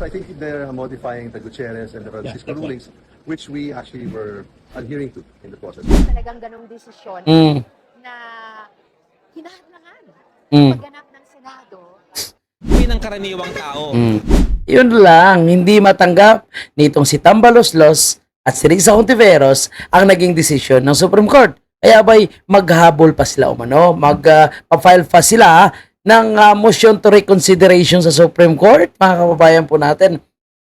I think they're modifying the Gutierrez and the Francisco that's rulings, which we actually were adhering to in the process. Talagang ganong desisyon na hinahadlangan pagganap ng Senado. ng karaniwang tao. Yun lang, hindi matanggap nitong si Tambaloslos at si Risa Hontiveros ang naging desisyon ng Supreme Court. Kaya ba'y maghabol pa sila umano, mag-file pa sila ng motion to reconsideration sa Supreme Court, mga kababayan po natin.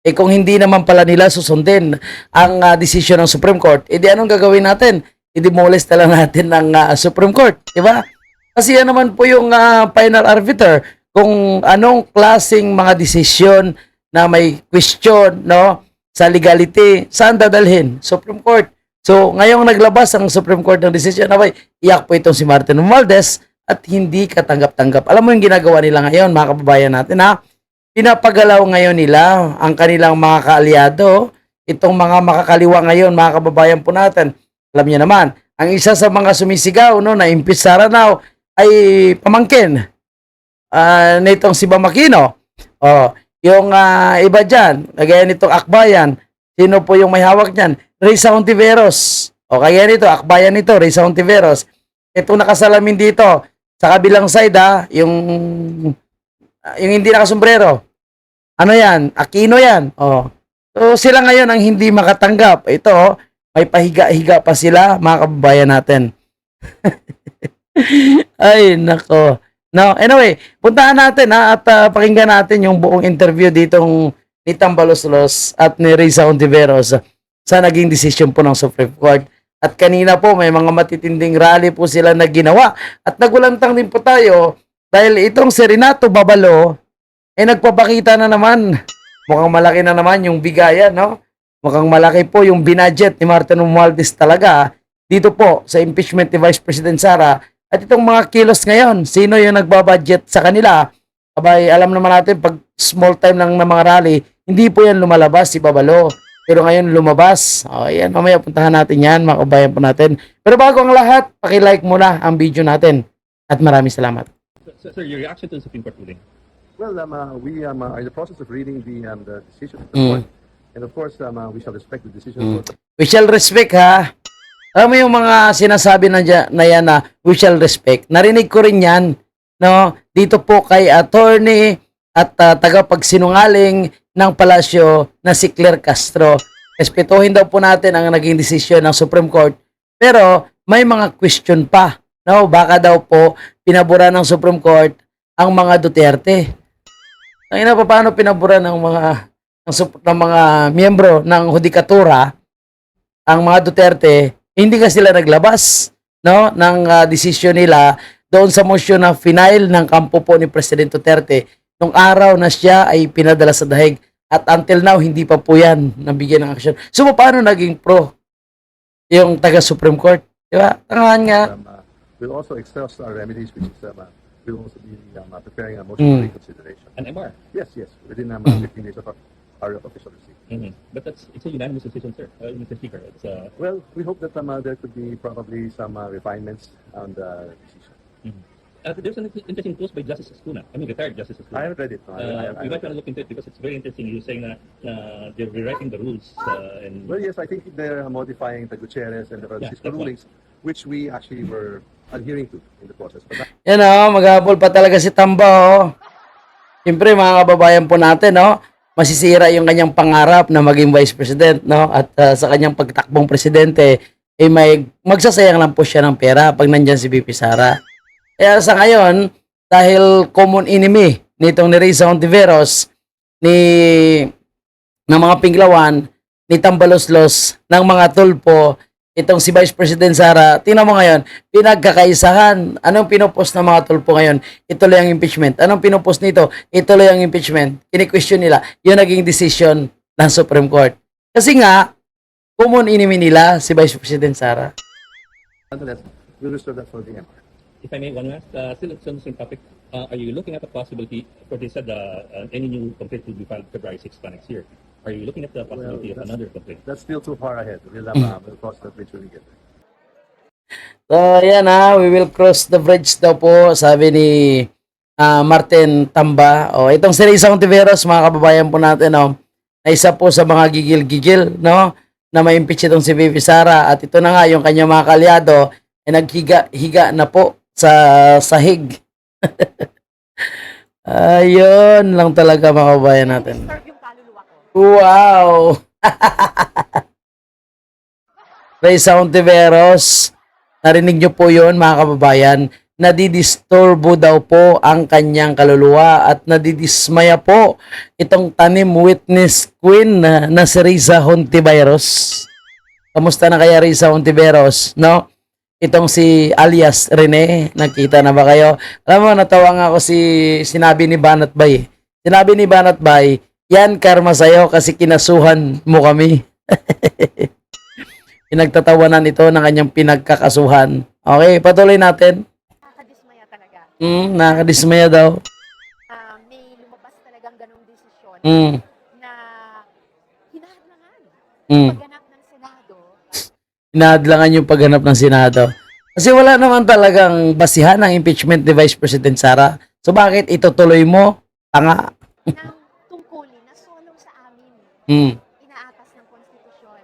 Eh kung hindi naman pala nila susundin ang desisyon ng Supreme Court, edi anong gagawin natin? I-demolish na lang natin ng Supreme Court, di ba? Kasi yan naman po yung final arbiter kung anong klaseng mga desisyon na may question, no, sa legality, saan dadalhin? Supreme Court. So, ngayong naglabas ang Supreme Court ng desisyon, abay, iyak po itong si Martin Romualdez at hindi katanggap-tanggap. Alam mo yung ginagawa nila ngayon, mga kababayan natin, ha? Pinapagalaw ngayon nila ang kanilang mga kaalyado, itong mga makakaliwa ngayon, mga kababayan po natin. Alam niyo naman, ang isa sa mga sumisigaw, no, na impeach Sara now, ay pamangkin nitong si Bamakino. Yung iba dyan, kagaya nitong Akbayan, sino po yung may hawak niyan? Risa Hontiveros. Kaya nito, Akbayan nito, Risa Hontiveros. Itong nakasalamin dito, sa kabilang side yung hindi nakasombrero. Ano yan? Aquino yan. So sila ngayon ang hindi makatanggap. Ito, may pahiga-higa pa sila, mga kababayan natin. Ay, nako. No, anyway, puntahan natin at pakinggan natin yung buong interview ditong ni Tambaloslos at ni Risa Hontiveros sa naging desisyon po ng Supreme Court. At kanina po may mga matitinding rally po sila na ginawa. At nagulantang din po tayo dahil itong si Renato Babalo nagpapakita na naman. Mukhang malaki na naman yung bigayan, no? Mukhang malaki po yung binadget ni Martin Romualdez talaga dito po sa impeachment ni Vice President Sara. At itong mga kilos ngayon, sino yung nagbabudget sa kanila? Abay, alam naman natin, pag small time lang ng mga rally, hindi po yan lumalabas si Babalo. Pero ngayon lumabas. Ayan, mamaya puntahan natin yan, mga kabayan po natin. Pero bago ang lahat, pakilike muna ang video natin. At maraming salamat. Sir, your reaction to the Supreme Court ruling? Well, we are in the process of reading the decision of the court. And of course, we shall respect the decision of the court. We shall respect, ha? Alam mo yung mga sinasabi na yan na we shall respect. Narinig ko rin yan, no? Dito po kay attorney at tagapagsinungaling ng palasyo na si Claire Castro. Respetuhin daw po natin ang naging desisyon ng Supreme Court. Pero may mga question pa. No? Baka daw po pinabura ng Supreme Court ang mga Duterte. Ang paano pinabura ng mga miyembro ng Hudikatura ang mga Duterte, hindi ka sila naglabas, no, ng desisyon nila doon sa motion na final ng kampo po ni President Duterte nung araw na siya ay pinadala sa dahig. At until now, hindi pa po yan nabigyan ng action. So, paano naging pro yung taga-Supreme Court? Diba? Tangahan nga. We'll also exhaust our remedies, which is we'll also be preparing a motion for reconsideration. An MR? Yes, within 15 days of our official receipt. But it's a unanimous decision, sir, Mr. Speaker. Well, we hope that there could be probably some refinements on the decision. There's an interesting post by Justice Escuna. I mean, retired Justice Escuna. I haven't read it. No. We might want to look into it because it's very interesting. You're saying that they're rewriting the rules. Well, yes, I think they're modifying the Gutierrez and the Francisco rulings, which we actually were adhering to in the process. But Yan maghabol pa talaga si Tamba. Siyempre, mga kababayan po natin, masisira yung kanyang pangarap na maging Vice President, no? At sa kanyang pagtakbong presidente, magsasayang lang po siya ng pera pag nandyan si VP Sara. Kaya sa ngayon, dahil common enemy nitong ni Risa Hontiveros, ng mga Pinglawan, ni Tambaloslos, ng mga tulpo, itong si Vice President Sara, tingnan mo ngayon, pinagkakaisahan. Anong pinupost ng mga tulpo ngayon? Ituloy ang impeachment. Anong pinupost nito? Ituloy ang impeachment. Kini-question nila, yung naging decision ng Supreme Court. Kasi nga, common enemy nila, si Vice President Sara. nonetheless, we'll reserve that for the MR. If I may, one last, still on the same topic, are you looking at the possibility, for they said any new complaint will be filed February 6th next year. Are you looking at the possibility of another complaint? That's still too far ahead. We'll cross that bridge when we get there. So, yan we will cross the bridge daw po, sabi ni Martin Tamba. O, itong si Risa Ontiveros, mga kababayan po natin, no, na isa po sa mga gigil-gigil, no, na ma-impeach itong si Vivi Sara. At ito na nga, yung kanyang mga kalyado, ay naghiga-higa na po sa sahig. Ayun lang talaga, mga kababayan natin. Disturb yung kaluluwa ko. Wow! Risa Ontiveros, narinig nyo po yun, mga kababayan, nadidisturbo daw po ang kanyang kaluluwa at nadidismaya po itong tanim witness queen na si Risa Ontiveros. Kamusta na kaya Risa Ontiveros, no? Itong si alias Rene, nakita na ba kayo? Alam mo, natawa nga ako sinabi ni Banat Bay. Sinabi ni Banat Bay, yan karma sa'yo kasi kinasuhan mo kami. Pinagtatawanan ito ng kanyang pinagkakasuhan. Okay, patuloy natin. Nakakadismaya talaga. Nakakadismaya daw. May lumabas talagang ganong desisyon Mm, na hinahadlangan. mm. Pagganap ng Senado, Inahadlangan yung pagganap ng Senado. Kasi wala naman talagang basihan ng impeachment ni Vice President Sara. So bakit itutuloy mo? Tanga. ng tungkulin na solo sa amin, Mm. inaatas ng konstitusyon.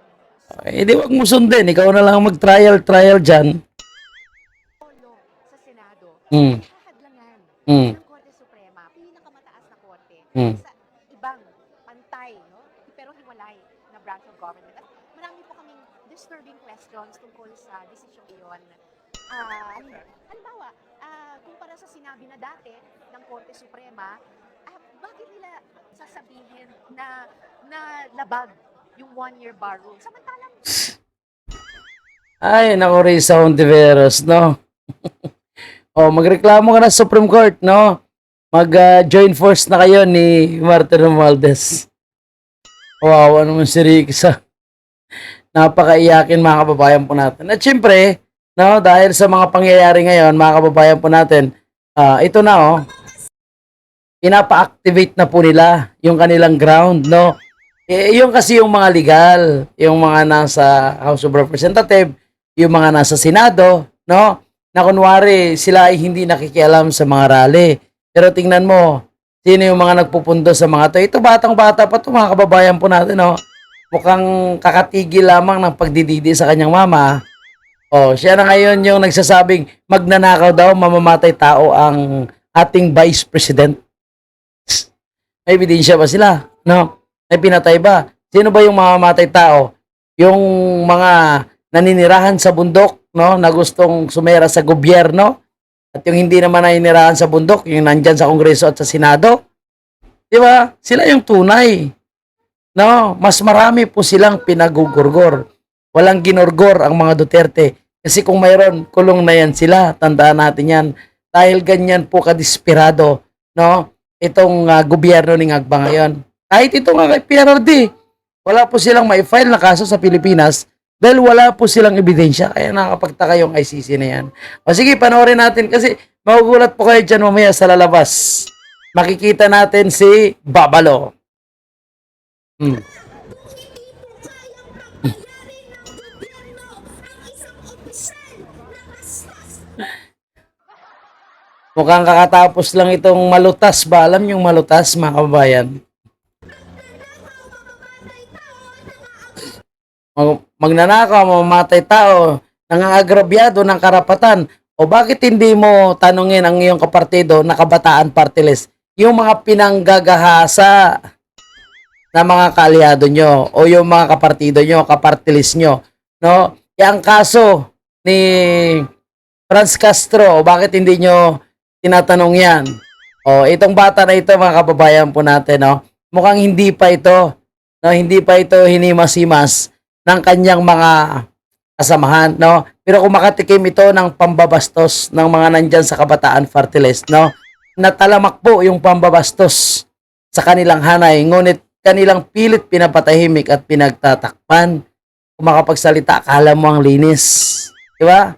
Di wag mo sundin. Ikaw na lang mag-trial dyan. Solo sa Senado, Mm. hinahadlangan Mm. ng Korte Suprema, pinakamataas na korte, Mm. sa ibang pantay, no? Pero hiwalay na branch of government. At marami po kaming disturbing questions tungkol sa desisyon iyon. Halimbawa, kumpara sa sinabi na dati ng Korte Suprema, bakit nila sasabihin na labag yung one-year bar rule? Samantalang Ay, naku, Risa Ontiveros, no? Magreklamo ka na sa Supreme Court, no? Mag-join force na kayo ni Martin Romualdez. Wawa naman si Rixa. Napakaiyakin, mga kababayan po natin. At syempre, no, dahil sa mga pangyayari ngayon, mga kababayan po natin, ito na, pinapa-activate na po nila yung kanilang ground, no? Yung kasi yung mga legal, yung mga nasa House of Representatives, yung mga nasa Senado, no? Na kunwari sila ay hindi nakikialam sa mga rally. Pero tingnan mo, sino yung mga nagpupundo sa mga to? Ito batang-bata pa to, mga kababayan po natin, no? Mukhang kakatigil lamang ng pagdididi sa kanyang mama. Siya na ngayon yung nagsasabing magnanakaw daw, mamamatay tao ang ating Vice President. May ebidensya ba sila? No? May pinatay ba? Sino ba yung mamamatay tao? Yung mga naninirahan sa bundok, no, na gustong sumera sa gobyerno, at yung hindi naman naninirahan sa bundok, yung nandyan sa Kongreso at sa Senado. Di ba? Sila yung tunay. No, mas marami po silang pinagugurgor. Walang ginorgor ang mga Duterte. Kasi kung mayroon, kulong na yan sila. Tandaan natin yan. Dahil ganyan po kadesperado, no, itong gobyerno ni Ngagba ngayon. Kahit ito nga kay PRRD, wala po silang ma-file na kaso sa Pilipinas dahil wala po silang ebidensya. Kaya nakakapagtaka yung ICC na yan. Sige, panoorin natin kasi magugulat po kayo dyan mamaya sa lalabas. Makikita natin si Babalo. Mukhang kakatapos lang itong malutas ba? Alam yung malutas, mga kababayan? Magnanakaw, mamamatay tao, nangangagrabyado ng karapatan. O bakit hindi mo tanungin ang iyong kapartido na Kabataan Party List? Yung mga pinanggagahasa na mga kaalyado nyo o yung mga kapartido nyo, kapartilis nyo, no? Yang kaso ni Franz Castro, o bakit hindi nyo tinatanong yan? Itong bata na ito, mga kababayan po natin, no? Mukhang hindi pa ito, no? Hindi pa ito hinimas-himas ng kanyang mga kasamahan, no? Pero kung makatikim ito ng pambabastos ng mga nandyan sa Kabataan Party List, no? Natalamak po yung pambabastos sa kanilang hanay, ngunit kanilang pilit pinapatahimik at pinagtatakpan. Kung makapagsalita, akala mo ang linis. Di ba?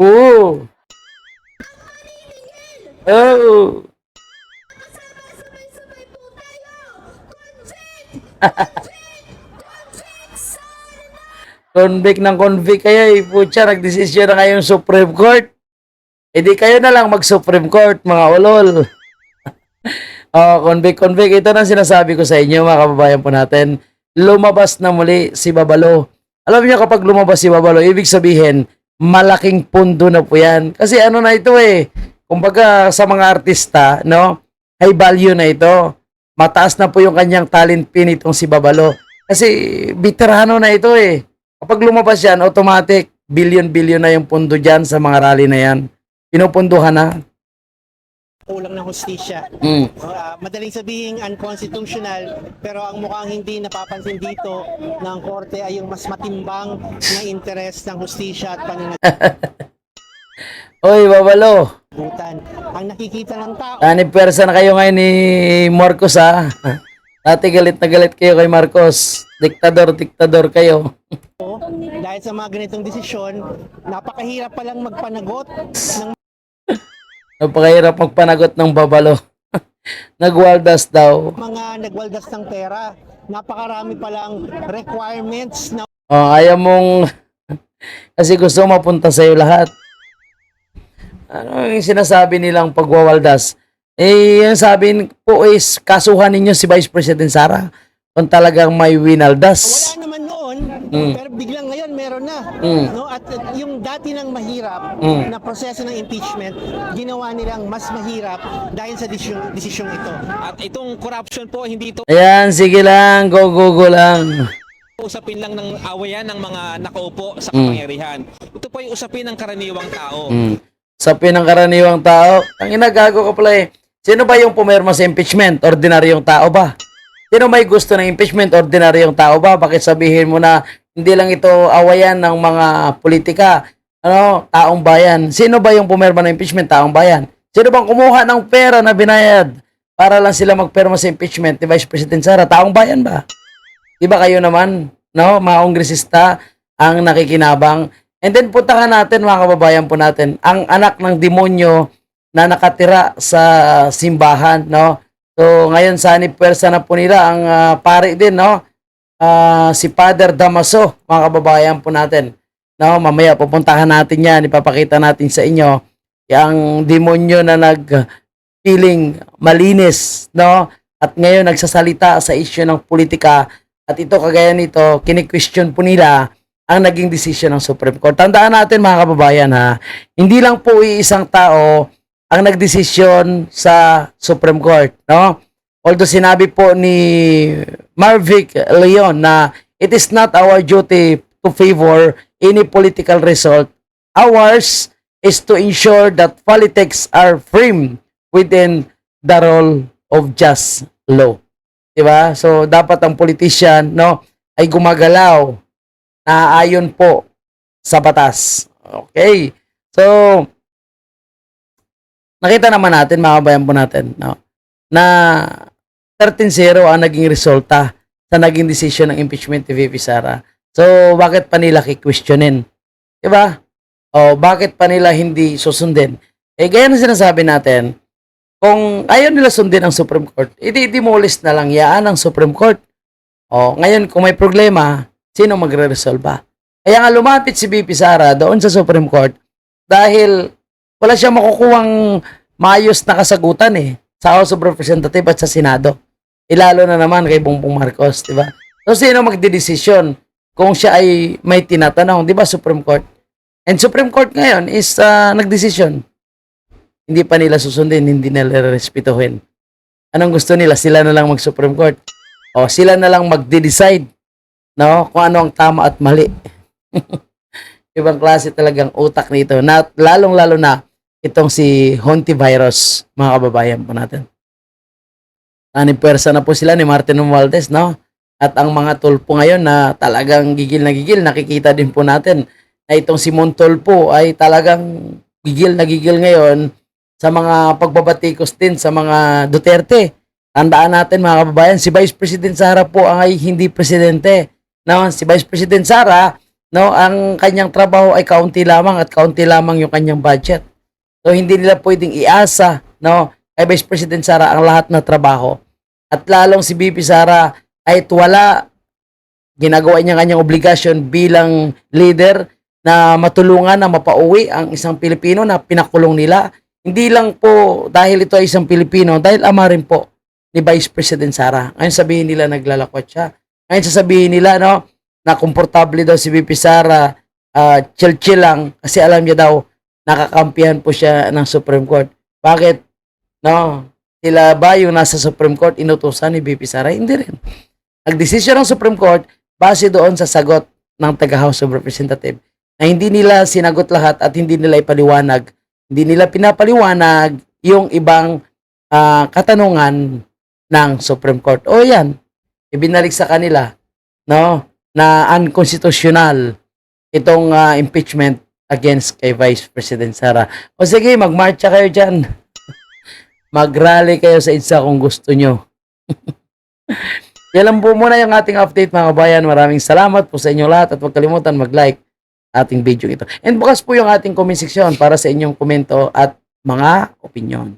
Oo. Oh. Convict ng convict kayo, putya, nagdesisyon na kayong Supreme Court. E di kayo na lang mag-Supreme Court, mga ulol. Oh, convict. Ito na sinasabi ko sa inyo, mga kababayan po natin. Lumabas na muli si Babalo. Alam niyo, kapag lumabas si Babalo, ibig sabihin, malaking pundo na po yan. Kasi ano na ito eh, kumbaga sa mga artista, no? High value na ito. Mataas na po yung kanyang talent pin itong si Babalo. Kasi veterano na ito eh. Kapag lumabas yan, automatic, billion-billion na yung pundo dyan sa mga rally na yan. Pinupunduhan na. Kulang ng hustisya. Mm. Madaling sabihin unconstitutional, pero ang mukhang hindi napapansin dito ng korte ay yung mas matimbang na interes ng hustisya at Oy, Babalo. pananagutan. Ang nakikita ng tao, Pwersa na kayo ngayon ni Marcos ha. Dati galit na galit kayo kay Marcos. Diktador kayo. dahil sa mga ganitong desisyon, napakahirap palang magpanagot ng Napakahirap magpanagot ng Babalo. Nagwaldas daw. mga nagwaldas ng pera. Napakarami palang requirements na Oh, ayaw mong kasi gusto mapunta sa iyo lahat. Ano yung sinasabi nilang pagwawaldas? Eh, yung sabi po is kasuhan ninyo si Vice President Sara kung talagang may winaldas. wala naman noon, pero biglang ngayon meron na. No? At yung dati nang mahirap na proseso ng impeachment, ginawa nilang mas mahirap dahil sa desisyong ito. At itong corruption po, hindi ito Ayan, sige lang, go lang. usapin lang ng awayan ng mga nakaupo sa kapangyarihan. Ito po ay usapin ng karaniwang tao. Sabi ng karaniwang tao, ang inagago ka pala eh. Sino ba yung pumirma sa impeachment? Ordinaryong tao ba? Sino may gusto ng impeachment? Ordinaryong tao ba? Bakit sabihin mo na hindi lang ito awayan ng mga politika? Ano? Taong bayan. Sino ba yung pumirma ng impeachment? Taong bayan. Sino bang kumuha ng pera na binayad para lang sila magpirma sa impeachment ni Vice President Sara? Taong bayan ba? Di ba kayo naman, no? Mga kongresista ang nakikinabang. And then puntahan natin, mga kababayan po natin, ang anak ng demonyo na nakatira sa simbahan, no? So, ngayon sanib pwersa na po nila ang pari din, no? Si Father Damaso, mga kababayan po natin. No, mamaya pupuntahan natin 'yan, ipapakita natin sa inyo yung demonyo na nag-feeling malinis, no? At ngayon nagsasalita sa issue ng politika at ito kagaya nito, kini-question po nila ang naging desisyon ng Supreme Court. Tandaan natin, mga kababayan, ha, hindi lang po isang tao ang nagdesisyon sa Supreme Court, no? Although sinabi po ni Marvick Leon na it is not our duty to favor any political result. Ours is to ensure that politics are framed within the rule of just law. Diba? So dapat ang politician, no, ay gumagalaw na ayon po sa batas. Okay. So nakita naman natin, mga kabayan po natin, no, na 13-0 ang naging resulta sa naging decision ng impeachment ni VP Sara. So, bakit pa nila kikwestiyonin? Diba? O, bakit pa nila hindi susundin? Eh, gaya na sinasabi natin, kung ayaw nila sundin ang Supreme Court, i-demolish na lang yaan ang Supreme Court. O, ngayon, kung may problema, sino magre-resolve? Kaya nga lumapit si VP Sara doon sa Supreme Court dahil wala siya makukuhang maayos na kasagutan eh sa House of Representatives at sa Senado. Ilalo na naman kay Bongbong Marcos, di ba? So, sino magdedesisyon kung siya ay may tinatanong, di ba, Supreme Court? And Supreme Court ngayon is nagdesisyon. Hindi pa nila susundin, hindi nila respetuhin. Anong gusto nila? Sila na lang mag-Supreme Court. O sila na lang magde-decide, no, kung ano ang tama at mali. Ibang klase talagang utak nito. Na, lalong-lalo na itong si Hontivirus, mga kababayan po natin. Pwersa na po sila ni Martin Romualdez, no? At ang mga tulpo ngayon na talagang gigil na gigil, nakikita din po natin na itong si Montolpo ay talagang gigil na gigil ngayon sa mga pagbabatikos din sa mga Duterte. Tandaan natin, mga kababayan, si Vice President Sara po ay hindi presidente. No? Si Vice President Sara, no, ang kanyang trabaho ay kaunti lamang at kaunti lamang yung kanyang budget. So hindi nila pwedeng iasa, no, kay Vice President Sara ang lahat na trabaho. At lalong si VP Sara ay wala ginagawa niya kanyang obligasyon bilang leader na matulungan na mapauwi ang isang Pilipino na pinakulong nila. Hindi lang po dahil ito ay isang Pilipino, dahil ama rin po ni Vice President Sara. Ngayon sabihin nila naglalakwat siya. Ngayon sasabihin nila no, na komportable daw si VP Sara, chill-chill lang kasi alam niya daw nakakampihan po siya ng Supreme Court. Bakit? No, sila ba yung nasa Supreme Court inutusan ni VP Sara? Hindi rin. Nagdesisyon ng Supreme Court base doon sa sagot ng taga-House of Representatives na hindi nila sinagot lahat at hindi nila ipaliwanag. Hindi nila pinapaliwanag yung ibang katanungan ng Supreme Court. O yan, ibinalik sa kanila no, na unconstitutional itong impeachment against kay Vice President Sara. O sige, magmarcha kayo dyan. Mag-rally kayo sa EDSA kung gusto nyo. Yan lang po muna yung ating update mga kabayan. Maraming salamat po sa inyong lahat at huwag kalimutan mag-like ating video ito. And bukas po yung ating comment section para sa inyong komento at mga opinion.